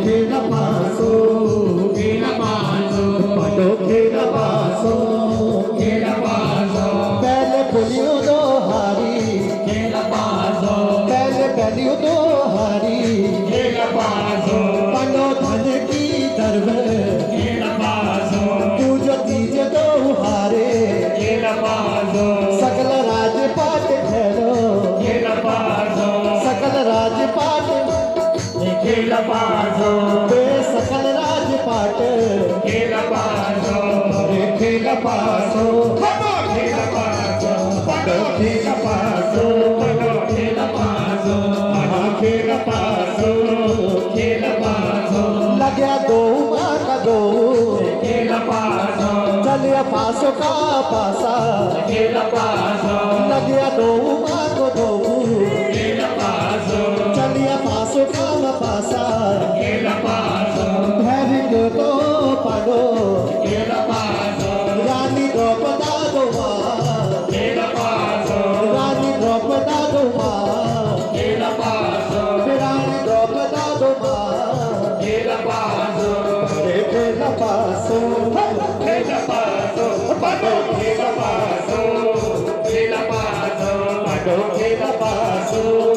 che la paso, quando che la paso, pelle poliudo hari, pelle poliudo hari, quando धन की दरब, तू जो तीजे दो हारे, सकल राजपाट ठहरो, सकल राजपाट बे सकल राजपाट अरे खेल पासो लग्या दो माँ का दो चलिया पासो का पासा लग्या दो माँ को दो चलिया पासो का पासा धैर्य को तो पाडो रानी द्रौपदा दो रानी द्रौपदा दो रानी द्रौपदा दो खेला पासो खेला पासो